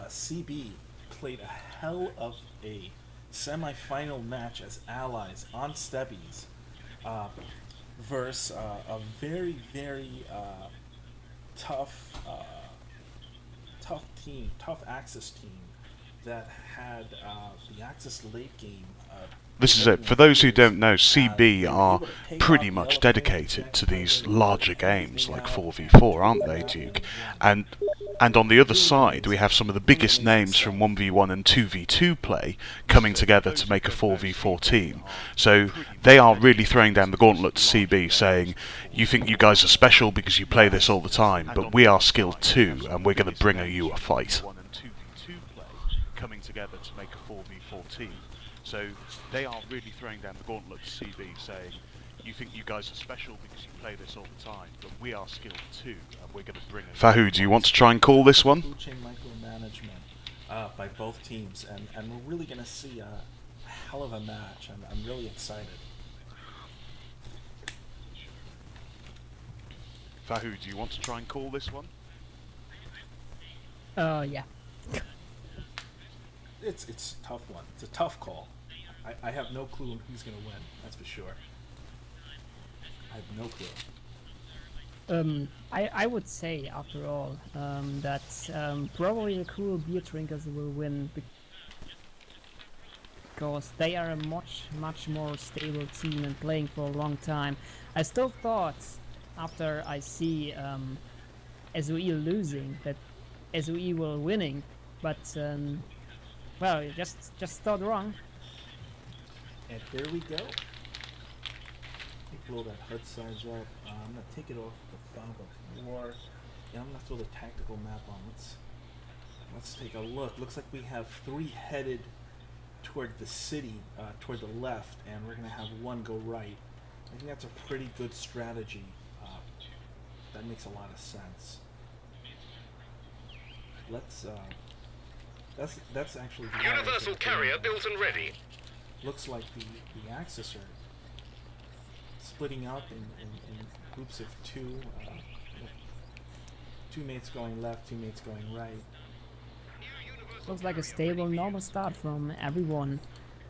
CB played a hell of a semi-final match as allies on Stebbies uh, versus a very, very tough, tough team, tough Axis team that had the Axis late game. This is it. Living For in those who fears. don't know, CB They were are able to take pretty out the much elephant, dedicated to these backpedal, larger let games everything like out, 4v4, aren't and they, they Duke? won. And on the other Really side, we amazing. have some of the Really biggest amazing names stuff. from 1v1 and 2v2 play coming together to make a 4v4 team. So they are really throwing down the gauntlet to CB, saying, you think you guys are special because you play this all the time, but we are skilled too, and we're going to bring you a fight. Coming together to make a 4v4 team. So they are really throwing down the gauntlet to CB, saying, you think you guys are special because you play this all the time, but we are skilled too, and we're going to bring it. Fahu, do you want to try and call this one? Food chain micromanagement by both teams, and we're really going to see a hell of a match. I'm really excited. Fahu, do you want to try and call this one? Yeah. It's a tough one. It's a tough call. I have no clue on who's going to win, that's for sure. I have no clue. I would say, after all, that probably the cool beer drinkers will win because they are a much more stable team and playing for a long time. I still thought, after I see SOE losing, that SOE will winning, but well, you just thought wrong. And here we go. Blow that HUD size up. I'm gonna take it off the fog of war, and I'm gonna throw the tactical map on. Let's take a look. Looks like we have three headed toward the city, toward the left, and we're gonna have one go right. I think that's a pretty good strategy. That makes a lot of sense. Let's. That's actually the Universal carrier built and ready. Looks like the Axis are splitting up in groups of two. Two mates going left, two mates going right. Looks like a stable, normal start from everyone.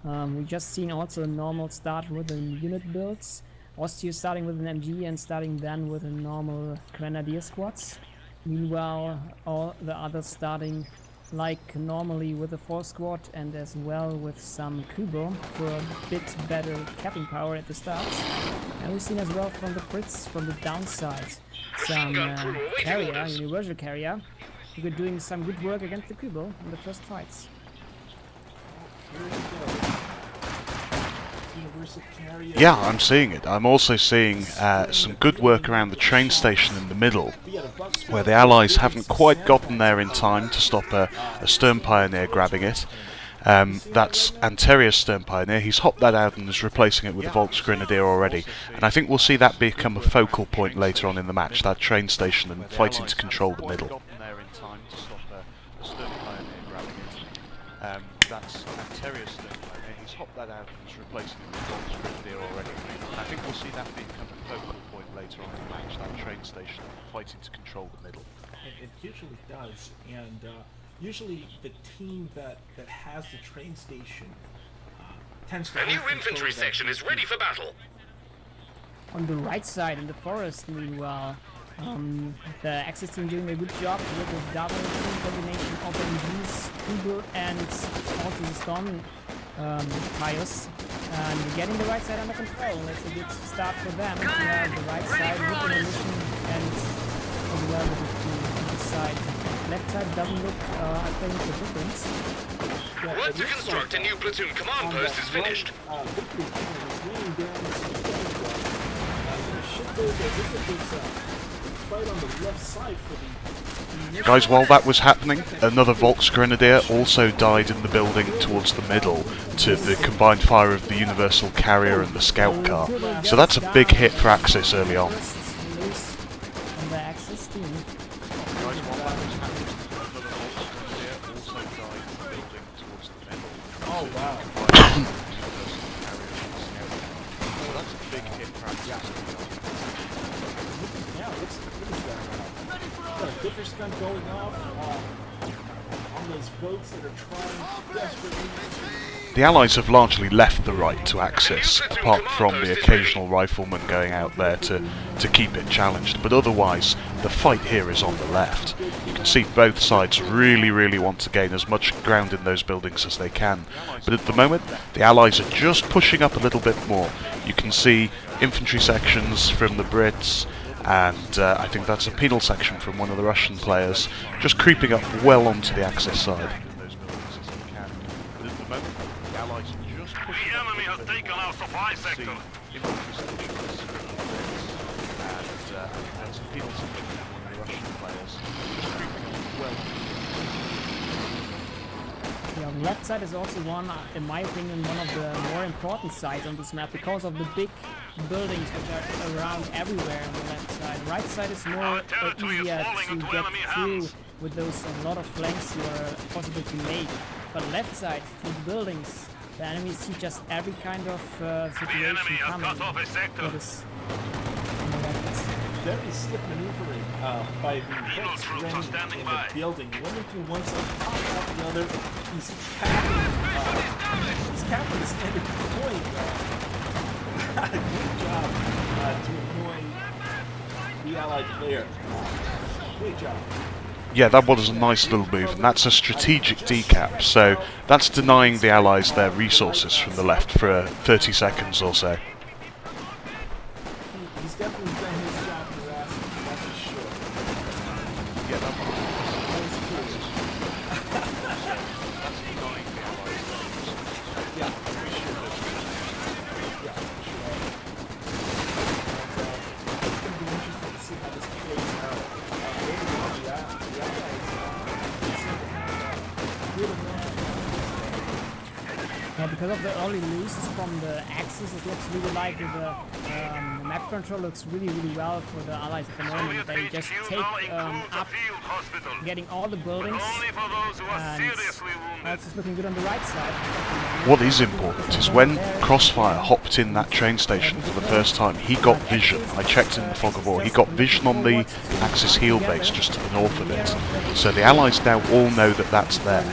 We just seen also a normal start with the unit builds. Osteo starting with an MG and starting then with a normal Grenadier squads. Meanwhile, all the others starting like normally with a 4 squad and as well with some Kubo for a bit better capping power at the start. And we've seen as well from the Brits from the downside some carrier, universal carrier, who were doing some good work against the Kubo in the first fights. Yeah, I'm seeing it. I'm also seeing some good work around the train station in the middle, where the Allies haven't quite gotten there in time to stop a Stern Pioneer grabbing it. That's Anterior's Stern Pioneer. He's hopped that out and is replacing it with a Volks Grenadier already. And I think we'll see that become a focal point later on in the match, that train station and fighting to control the middle. That's Anterior's Stern Pioneer. He's hopped that out and is replacing it with Volks Grenadier already. I think we'll see that become a focal point later on in the match, that train station fighting to control the middle. It usually does, and usually the team that has the train station tends to. A new infantry section is ready for battle. On the right side in the forest, meanwhile, the Axis team doing a good job with the double team combination of MGs, Kubo, and also the Storm Pius. And getting the right side under control. That's a good start for them. Yeah, the right side with the mission and as well with the side. Left side doesn't look, I think, the difference. Yeah, Work to construct a new platoon command post is finished. Guys, while that was happening, another Volks Grenadier also died in the building towards the middle to the combined fire of the Universal Carrier and the Scout Car. So that's a big hit for Axis early on. Oh wow. So that's a big hit for Axis. Yeah, look at that. Got a Dipper stun going off on those folks that are trying desperately The Allies have largely left the right to Axis, apart from the occasional rifleman going out there to keep it challenged, but otherwise the fight here is on the left. You can see both sides really want to gain as much ground in those buildings as they can, but at the moment the Allies are just pushing up a little bit more. You can see infantry sections from the Brits, and I think that's a penal section from one of the Russian players, just creeping up well onto the Axis side. The enemy has taken our supply sector. Yeah, the left side is also one, in my opinion, one of the more important sides on this map because of the big buildings which are around everywhere on the left side. Right side is more territory is easier falling to into get enemy through hands. with those a lot of flanks you are possible to make. But left side, through the buildings, the enemies see just every kind of The situation enemy has coming. cut off a sector. That is, very slick maneuvering by the Helo folks troops are running standing in by. the building. Running through one side, popping out the other. He's capping the standard point. Great job to annoy the Allied player. Great job. Yeah, that was a nice little move, and that's a strategic decap, so that's denying the Allies their resources from the left for 30 seconds or so. He's definitely done his job for us, that's for sure. Yeah, that That was cool. Yeah, for sure. Yeah, for sure. And, it's going to be interesting to see how this plays out. Overall, the Allies seem to have good enough. yeah, because of the early loses from the Axis, it looks really like the map control looks really well for the Allies at the moment. They just take up getting all the buildings, Only for those who are and seriously wounded. also it's looking good on the right side. What is important is when Crossfire hopped in that train station for the first time, he got vision. I checked in the fog of war. He got vision on the Axis heel base just to the north of it. So the Allies now all know that that's there.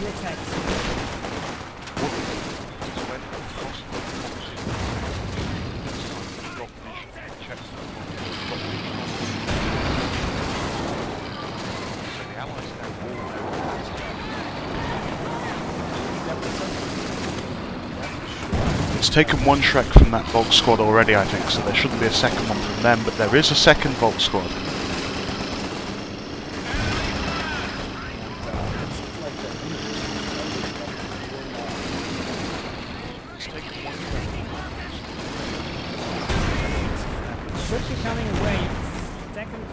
It's taken one Shrek from that Volk squad already, I think, so there shouldn't be a second one from them, but there is a second Volk squad. Should be coming away. Second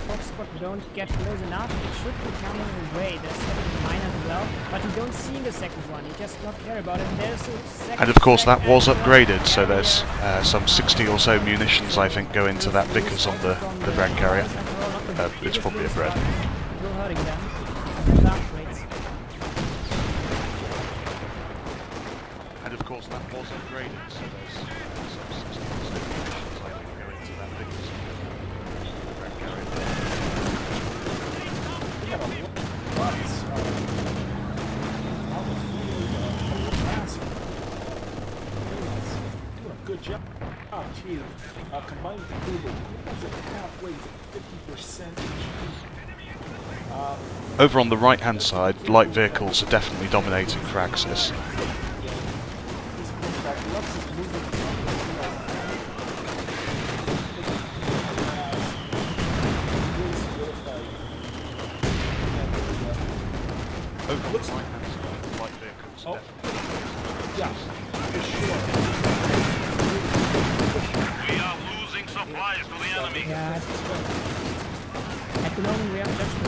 Fox squad don't get close enough. It should be coming away. There's second mine as well, but you don't see the second one. You just not care about it. And there's a second. And of course that was as well. upgraded, so there's some 60 or so munitions I think go into that Vickers on the Brad carrier. It's probably a Bread. We're hurting them. There's upgrades. And of course that was upgraded, so there's some 60 or so munitions I think go into that Vickers on the Brad carrier. We got a lot of massive. Doing a good job too. Combined with the Kubo, Kubo's at halfway to 50%. Over on the right hand side, light vehicles are definitely dominating for Axis. This brings back Lux is moving Over on the right hand side, light vehicles are definitely yeah, for sure. We are losing supplies to the enemy. Yeah. At the moment we have just a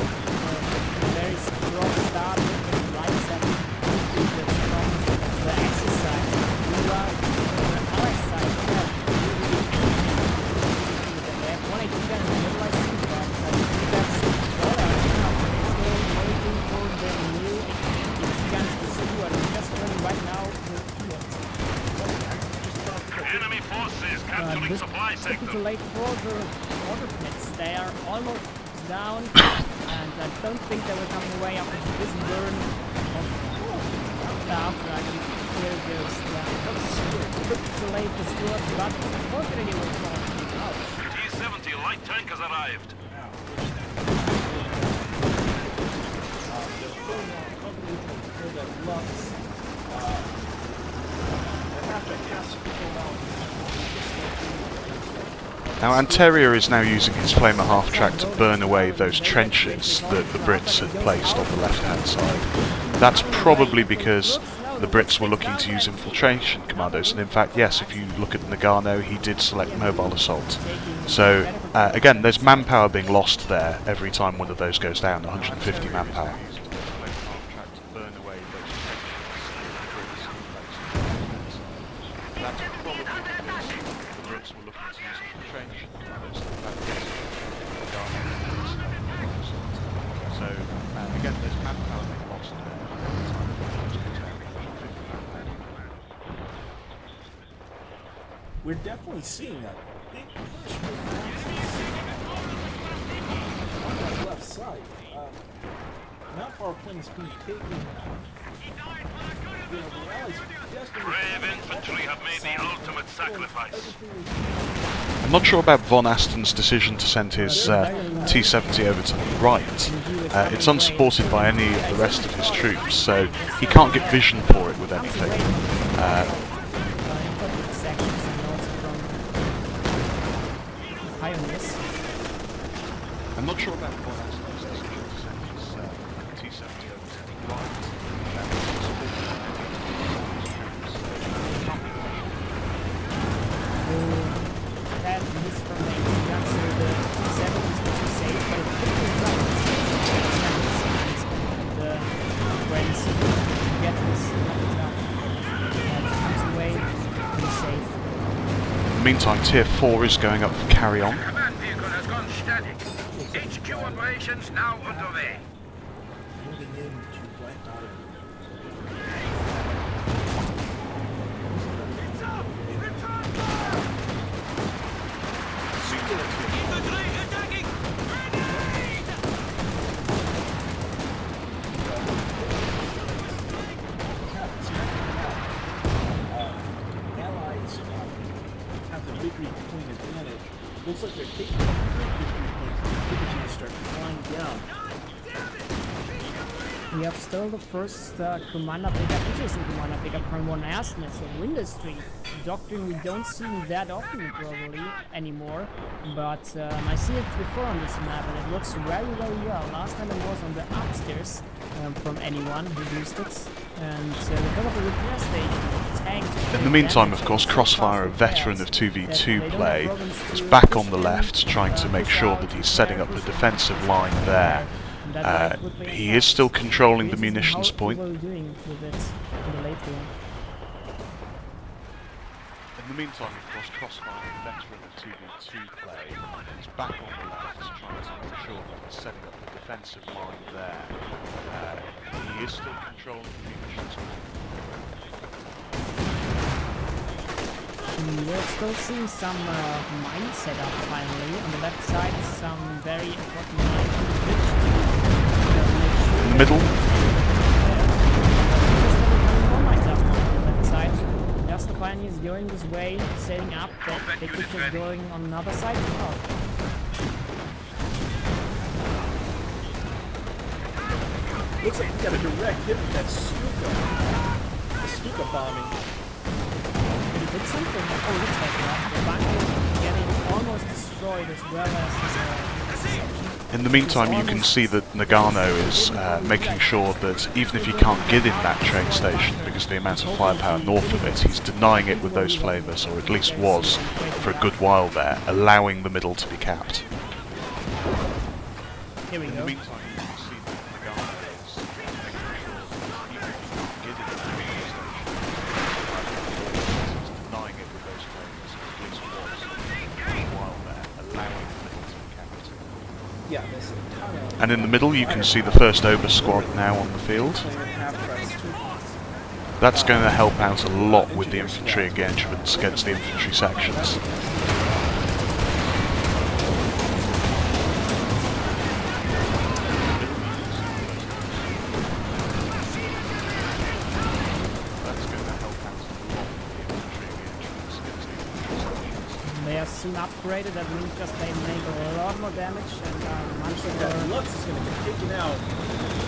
very strong start with the right side from the Axis side. We are on the other side. We have 180 guns in the middle, I think, but I think that's better. It's still waiting for the new 80 guns to see what is just running right now to the field. Enemy forces capturing This supply took me sector. too late for the water pits. They are almost down, and I don't think they will come away after this burn of after here goes too late to Stuart, but unfortunately will fall. T-70 light tank has arrived. Now Anterior is now using his Flamer half-track to burn away those trenches that the Brits had placed on the left-hand side. That's probably because the Brits were looking to use infiltration commandos, and in fact, yes, if you look at Nagano, he did select mobile assault. So, again, there's manpower being lost there every time one of those goes down, 150 manpower. We're definitely seeing that big push on that left side. Mount Power Plane is being taken now. The Allies are desperately Brave infantry have made the ultimate sacrifice. I'm not sure about Von Asten's decision to send his T-70 over to the right. It's unsupported by any of the rest of his troops, so he can't get vision for it with anything. I'm not sure about Von Asten's decision to send his T-70 over to the right. That misformation, that's the T-70s which is safe, but it's pretty good the Brents get this comes away, pretty safe. In the meantime, Tier 4 is going up for Carry On. Command vehicle has gone static. HQ operations now underway. moving in to right out of Allies have the victory point advantage. Looks like they're taking the victory point. They're going to start flying down. We have still the first commander pickup, interesting commander pickup from Von Asten, so Industry. Doctrine we don't see that often probably anymore, but I see it before on this map and it works very well. Last time it was on the upstairs from anyone who used it, and because of the repair station, tank. In the meantime, of course, Crossfire, a veteran of 2v2 play, is back on the left trying to make sure that he's setting up the defensive line there. He is still controlling the munitions point. In the meantime, of course, Crossfire, a veteran of 2v2 play, is back on the left trying to make sure that he's setting up the defensive line there. He is still controlling the munitions point. We're still seeing some mine setup finally. On the left side, some very important mine on the bridge. In the middle. Left side. Just the pioneers going this way, setting up. The pictures going on another side. Oh. Looks like we got a direct hit with that Stuka. The Stuka bombing. Did something? Oh, looks like that. The bunker getting almost destroyed as well as in the meantime, you can see that Nagano is making sure that even if he can't get in that train station because of the amount of firepower north of it, he's denying it with those flavors, or at least was for a good while there, allowing the middle to be capped. Here we In go. the meantime, you can see that Nagano is making sure that even if he can't get in that train station, he's denying it with those flavors, or at least was for a while there, allowing the middle to be capped. Yeah, this is And in the middle you can see the first Ober squad now on the field. That's going to help out a lot with the infantry engagements against the infantry sections. soon upgraded. That means just they make a lot more damage and much That more. Lux is going to get taken out.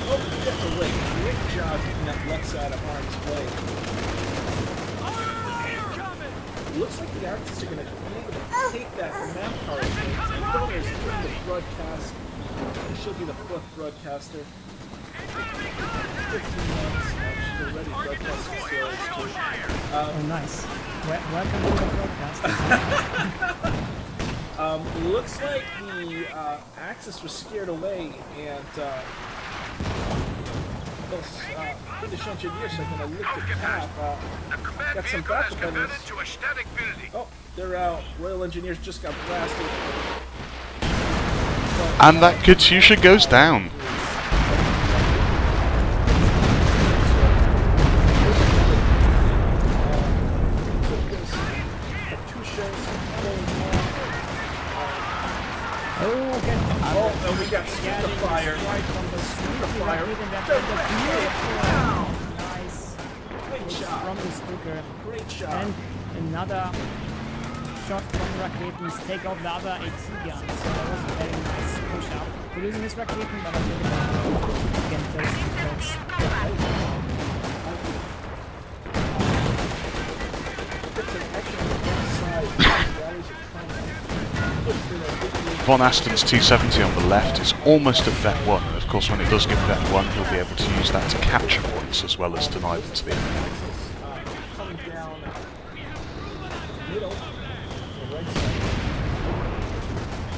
Oh, get the way. Great job getting that Lux out of harm's way. Looks like the Axis are going to take that manpower thing. And Donner's in the broadcast. He should be the 4th broadcaster. 15 months. She's already broadcasting skills too. Oh, nice. Welcome to the broadcast. Looks like the Axis was scared away, and those British engineers are going to look to cap. The command Got some vehicle has backup converted enemies. to a static building. Oh, they're out. Royal Engineers just got blasted. And that Katyusha goes down. Oh, okay. Oh, and we got Street of Fire. Right from the Street of Fire. Nice. Great shot. From the Stuka. Great shot. And another shot from Raketen take out the other AT gun. So that was a very nice push up. We're losing this Raketen, but I'm really again those two folks. Von Asten's T70 on the left is almost at vet 1. Of course, when it does get vet 1, he'll be able to use that to capture points as well as deny them to the enemy. Coming down middle, the right side.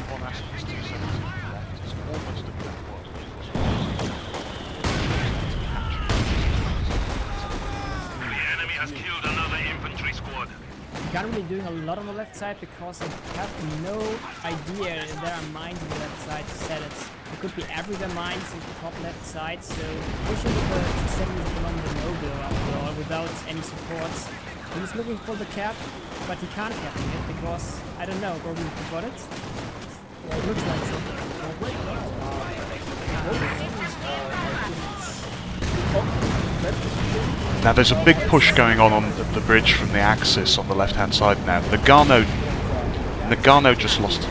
Von Asten's T70 on the left is almost at vet 1. The enemy has killed another infantry squad. Currently doing a lot on the left side because I have no idea if there are mines on the left side to set it. There could be everywhere mines on the top left side, so pushing with the T70 along the no-go after all without any supports. He's looking for the cap, but he can't cap it because, I don't know, probably he forgot it. It looks like so. Now there's a big push going on the bridge from the Axis on the left-hand side now. Nagano just lost.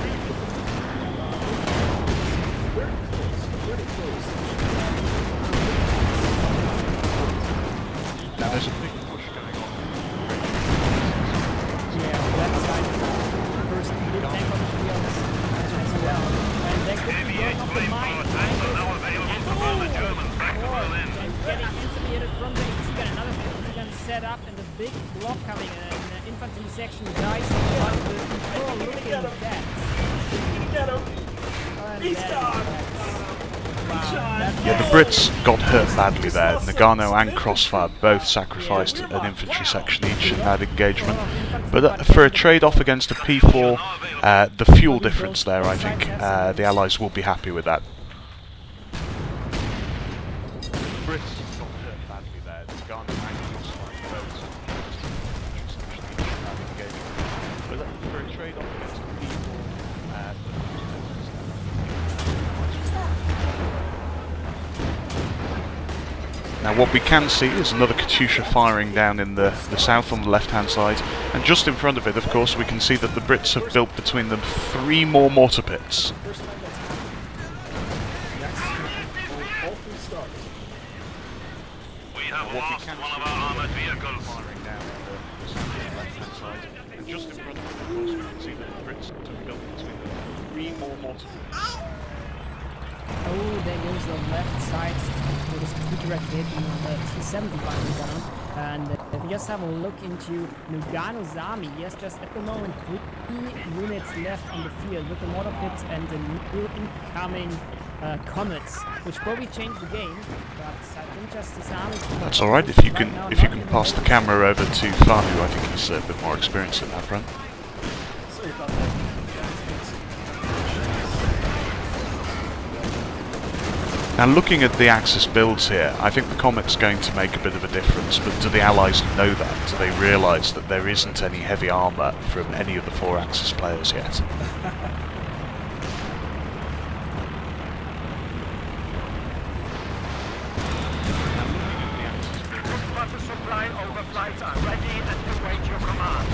Now there's a big push going on. Yeah, left side. First big tank on the field as well. And they could be going off the mine. Tanks are now available to pull the Germans back to Berlin. And getting instantly hit from the AT gun. Another gun set up and a big block coming in. An infantry section dies, but the control looking dead. Get him! And He's that gone! Yeah, the Brits got hurt badly there. Nagano and Crossfire both sacrificed an infantry section each in that engagement. But for a trade-off against a P4, the fuel difference there, I think the Allies will be happy with that. Brits got hurt badly there. Nagano and Crossfire both sacrificed an infantry section each in that engagement. But for a trade-off against a P4, now what we can see is another Katyusha firing down in the south on the left-hand side, and just in front of it, of course, we can see that the Brits have built between them 3 more mortar pits. We have lost one of our armored vehicles. Firing down in the south on the left-hand side, and just in front of it, of course, we can see that the Brits have built between them 3 more mortar pits. Oh, there goes the left side with a speed rocket on the T70 firing gun. And if you just have a look into Nagano's army, he has just at the moment 3 units left on the field with the mortar pits and the new incoming comets, which probably changed the game. But I think just this army. That's all right if you can pass the camera over to Fahu. I think he's a bit more experienced at that front. Sorry about that. Now looking at the Axis builds here, I think the Comet's going to make a bit of a difference, but do the Allies know that? Do they realise that there isn't any heavy armour from any of the 4 Axis players yet? Luftwaffe supply overflights are ready and await your command.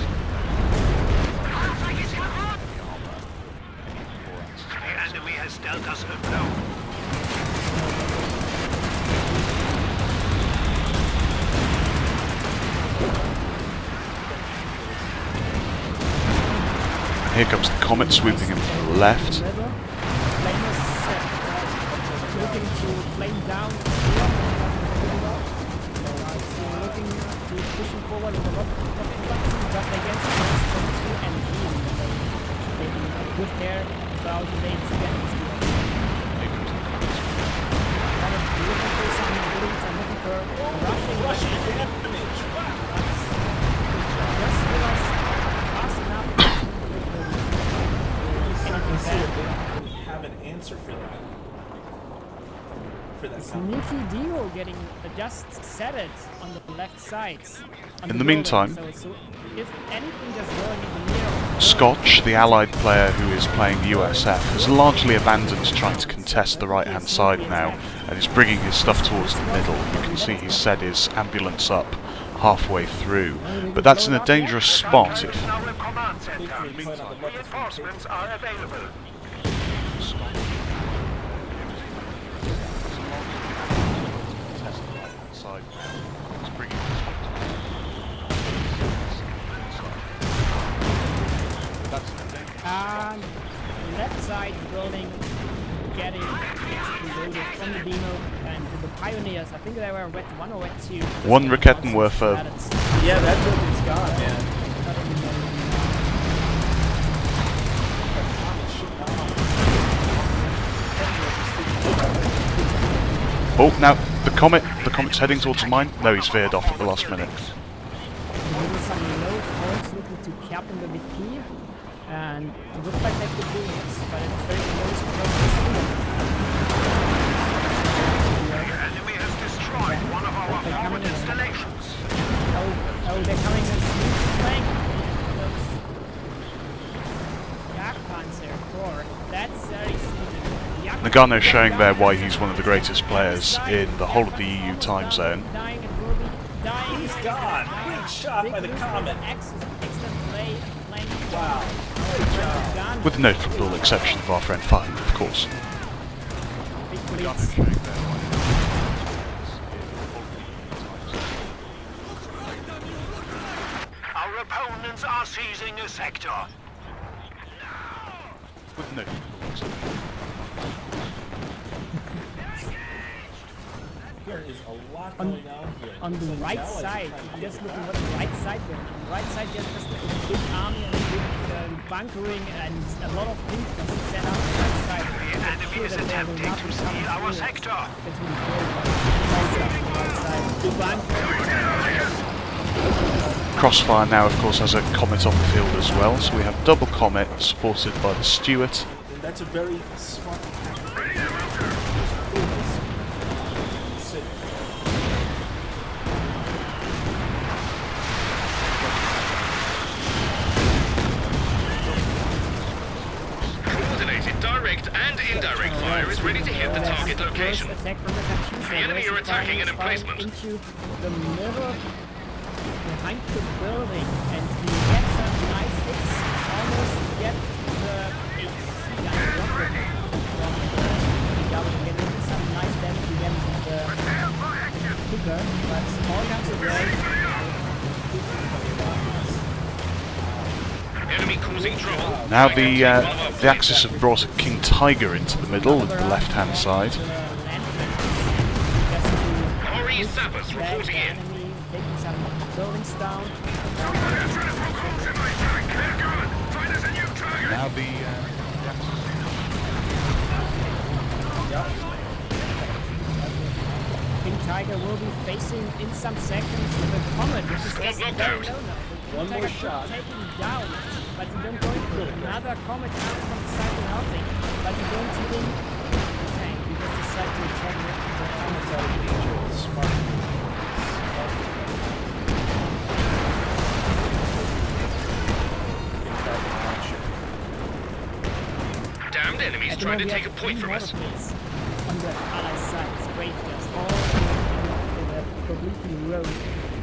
Here comes the Comet swooping in from the left. Flame is looking to flame down. So looking to pushing forward with a lot of infantry, but against two MGs. Taking a good care about the lanes against the looking for some abilities and looking for rushing damage. just was fast enough Something they don't really have an answer for that. For that counter. Sneaky Dio getting just set it on the left side. In the meantime, so if anything just going in the middle. Scotch, the allied player who is playing USF, has largely abandoned trying to contest the right-hand side now and is bringing his stuff towards the middle. You can see he's set his ambulance up halfway through, but that's in a dangerous spot if... Now in command center. Reinforcements are available. Left side building getting exploded from the demo and the pioneers. I think they were wet 1 or wet 2. One Rakettenwerfer. Yeah, that building's gone, man. Oh, now the Comet's heading towards mine. No, he's veered off at the last minute. Doing some low force looking to cap in the VP. And it looks like they could do this, but it's very close The enemy has destroyed one of our forward installations. Oh, they're coming in sneak flank. Jagdpanzer 4. That's very sneaky. Nagano showing there why he's one of the greatest players in the whole of the EU time zone. Dying and will be dying. He's gone. Great shot by the Comet. Excellent play. Wow. Great job. With the notable exception of our friend Fahim, of course. Our opponents are seizing a sector. With notable exception. There is a lot On- going on here. On the right Now I side, can just get looking what the right side doing. On the right side, just a big army and a big bunkering and a lot of things that is set up on the right side. The enemy is attempting to steal our sector. That's really cool. Right side, big bunker. Crossfire now, of course, has a Comet on the field as well, so we have double Comet supported by the Stuart. And that's a very smart tactic. Sit. Coordinated direct and indirect fire is ready to hit the target location. The enemy are attacking an emplacement. Into the middle behind the building, and we get some nice hits. Almost get the HC gun rocket from the government. Getting some nice damage against the kicker, but all guns away. Enemy causing trouble. Now the Axis have brought a King Tiger into the middle with the left-hand side. RE Sappers reporting in. Taking some buildings down. Now the King Tiger will be facing in some seconds the Comet, which is Squad just knocked very out. low now. The One King more Tiger shot. could take him down, but you don't go for another Comet coming from the side to helping, but you don't even tank because decide to attack the Comet. Smart. Damned enemies At the trying to moment, take we a have point three from us. mortar pits on the ally side. It's great, just all in a completely row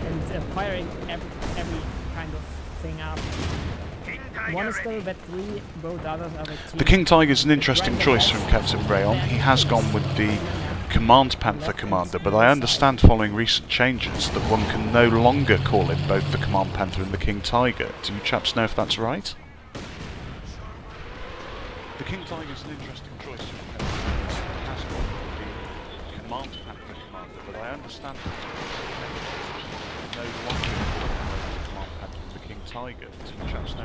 and firing every kind of thing up. One is still vet 3, both others are vet 2. The King Tiger is an interesting choice from Captain Rayon. He has gone with the Command Panther commander, but I understand following recent changes that one can no longer call him both the Command Panther and the King Tiger. Do you chaps know if that's right? The King Tiger is an interesting choice. It has got the command pad for Commander, but I understand that no longer the command pad from the King Tiger. Team Chat Snow.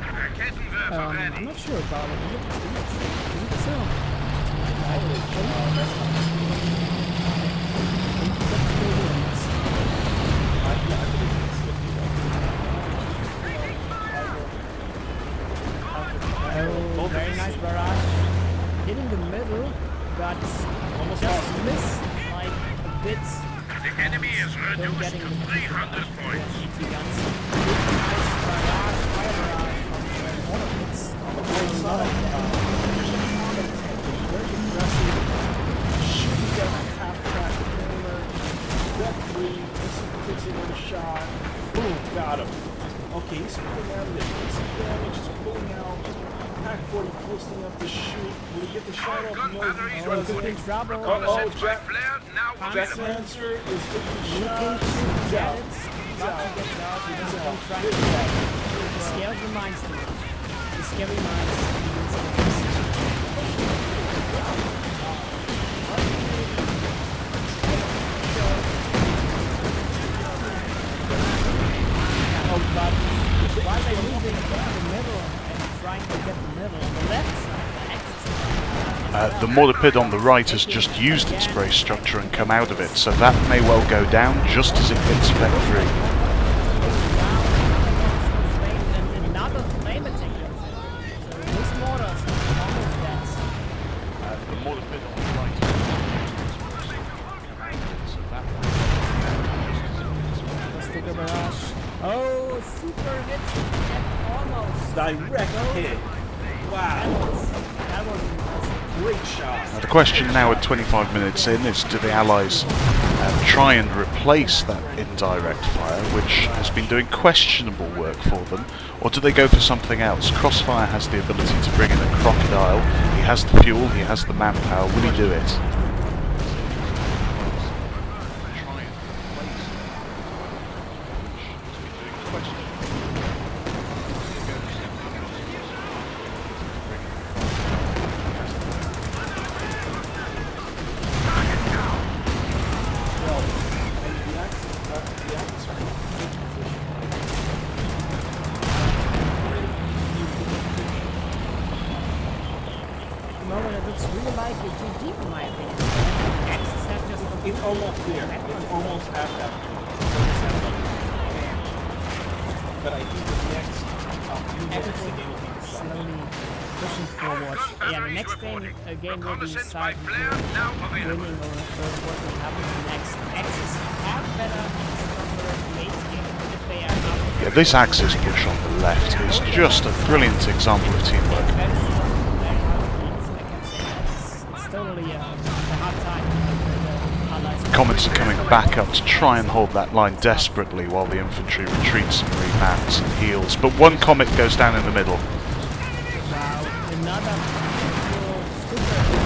Rakettenwerfer I'm ready. not sure about it. Is it so? Oh, very nice barrage. Hitting the middle, but almost just miss like a bit. The enemy is reduced Getting to the 300 points. ET guns. Nice barrage, fire barrage from all of its. A lot of Very aggressive. Shooting down a half-track trailer. Got 3. This takes another shot. Boom, got him. Okay, he's pulling out of it. Some damage. He's pulling out. Pack 40 posting up to shoot. Will he get the shot off? Gun No, batteries he he's doesn't. in trouble. Reconnaissance by Jack- flare now Jack available. Lancer is getting Looking shot. to get out. it. He's Not out. to get out. He doesn't out. try Good to job. scale the mines too much. The scary mines. Oh, but why are they moving into the middle and trying to get the middle on the left side? The exit side. The Mortarpid on the right has just used its brace structure and come out of it, so that may well go down just as it hits Spec 3. And another flame attack. So this mortar's almost dead. The Mortarpid on the right so that Sticker barrage. Oh, super hit. And almost. Direct hit. Wow. That was impressive. Great shot. Now the question now at 25 minutes in is, do the Allies try and replace that indirect fire, which has been doing questionable work for them, or do they go for something else? Crossfire has the ability to bring in a Crocodile, he has the fuel, he has the manpower, will he do it? Moment, it looks really like a GG in my opinion. Axis have just It's almost there. It's almost at that point. But I think the next few minutes the game will be decided. slowly pushing forward. Yeah, the next game will be Reconnaissance by decided flare now available. winning or what will happen next. Axis have better stronger late game if they are not. Yeah, this Axis push on the left is just a brilliant example of teamwork. It's totally a hard time for the Allies. Comets are coming back up to try and hold that line desperately while the infantry retreats and remans and heals, but one Comet goes down in the middle. Wow, another super.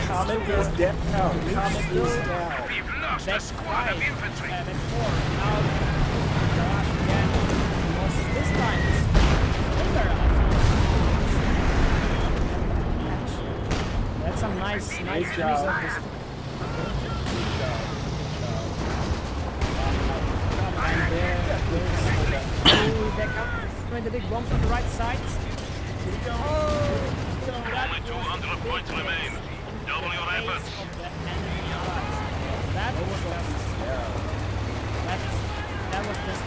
Comet is down. Comet is down. We've lost a That's squad five. of infantry. That's 4. Now, barrage again. Was this time is full barrage. That's some nice Great job. use of this. And there's back up. Doing the big bombs on the right side. Oh, that Only 200 points remain. Double your efforts. of the enemy allies. That was just that was just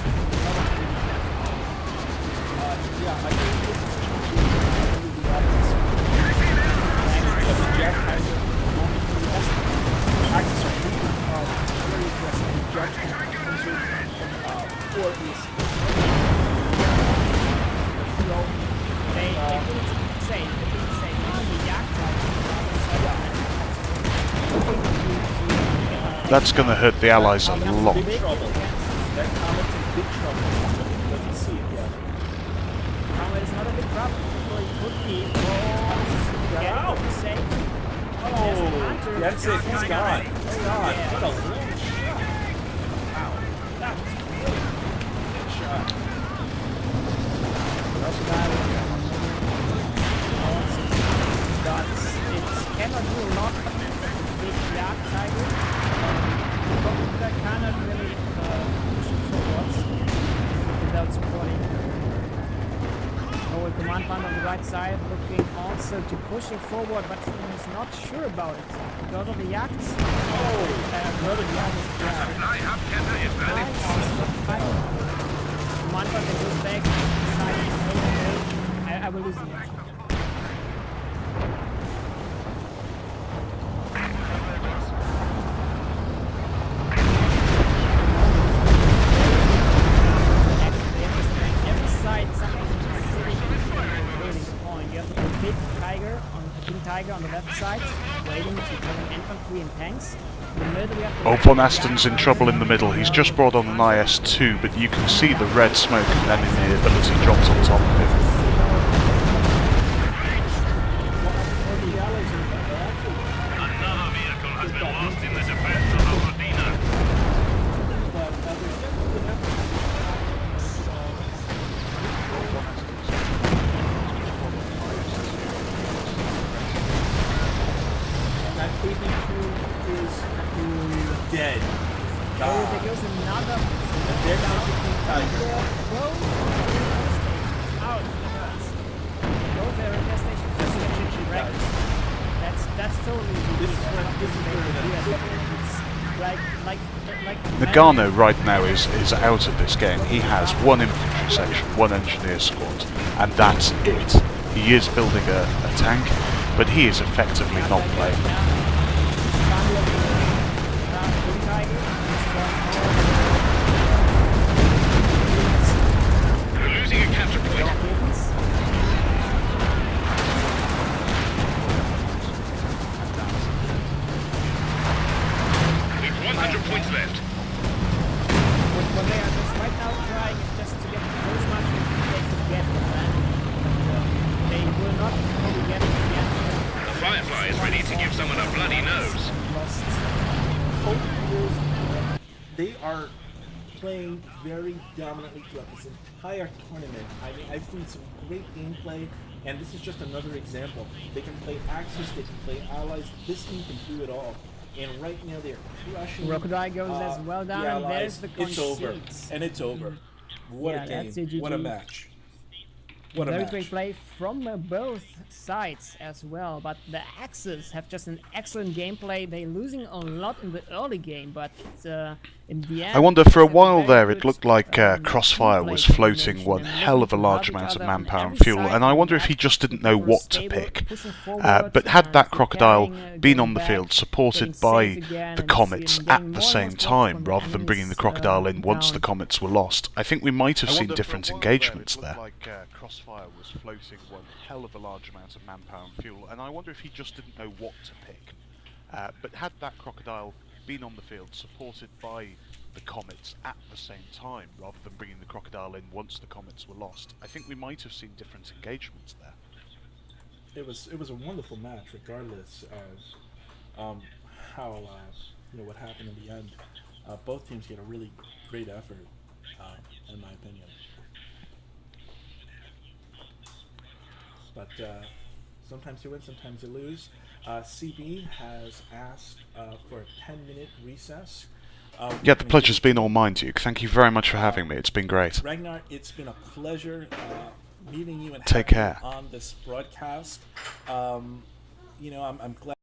Yeah, I think this is changing the Axis. Jack has a moment for the best. Axis are very aggressive. Jack has a for this. they couldn't say the Jagd That's going to hurt the Allies a lot. Big trouble. That Comet's in big trouble. Doesn't see it yet. It's not a big problem. It could be. Get out. Safe. Oh, that's it. He's gone. He's gone. What a long shot. Wow. That was really good shot. It cannot do a lot with the big Jagd Tiger. That cannot really push it forwards without supporting. Oh, a command point on the right side looking also to push it forward, but he's not sure about it because of the Jagd. Really almost grabbed. Fly is ready. Command point that goes back side. I will lose it. Tiger on the left side, waiting to cover infantry and tanks. In the middle, we have Oh, Von Aston's in trouble in the middle. He's just brought on an IS-2, but you can see the red smoke and then the ability drops on top of him. Another vehicle has been lost in the defense of Aberdeen. That KB2 is dead. Oh, God. there goes another. There goes the King Tiger. Ouch, that hurts. Both their radio stations just get wrecked. That's totally This is where Nagano right now is out of this game. He has one infantry section, one engineer squad, and that's it. He is building a tank, but he is effectively not playing. We're losing a capture point. We've 100 points left. What they are just right now trying is just to get as much as they can get from that. They will not really get it yet. The Firefly is ready to give someone a bloody nose. Lost. They are playing very dominantly throughout this entire tournament. I mean, I've seen some great gameplay, and this is just another example. They can play Axis, they can play Allies. This team can do it all. And right now they're crushing. Crocodile goes as well down, and there's the It's over, conceit. and it's over. What Yeah, a that's game! it, What a GG. match! What a Very match! great play from both sides as well, but the Axis have just an excellent gameplay. They're losing a lot in the early game, but in the end... I wonder, for a it's while very there good, it looked like Crossfire team was play floating combination one and hell of a looking to large help each amount of other on manpower and every fuel, side and I on wonder if that. he just didn't know For what to stable, pick. pushing forward, But had that and Crocodile preparing, been going on the back, field, supported getting by safe again, the and Comets getting at more the and same more drops time, from the rather than bringing the enemies, Crocodile in once the down. Comets were lost, I think we might have seen different engagements there. Crossfire was floating one hell of a large amount of manpower and fuel, and I wonder if he just didn't know what to pick. But had that Crocodile been on the field, supported by the Comets at the same time, rather than bringing the Crocodile in once the Comets were lost, I think we might have seen different engagements there. It was a wonderful match, regardless of how what happened in the end. Both teams get a really great effort, in my opinion. But sometimes you win, sometimes you lose. CB has asked for a 10-minute recess. Yeah, the pleasure's been all mine, Duke. Thank you very much for having me. It's been great. Ragnar, it's been a pleasure meeting you and Take having you care. on this broadcast. I'm glad.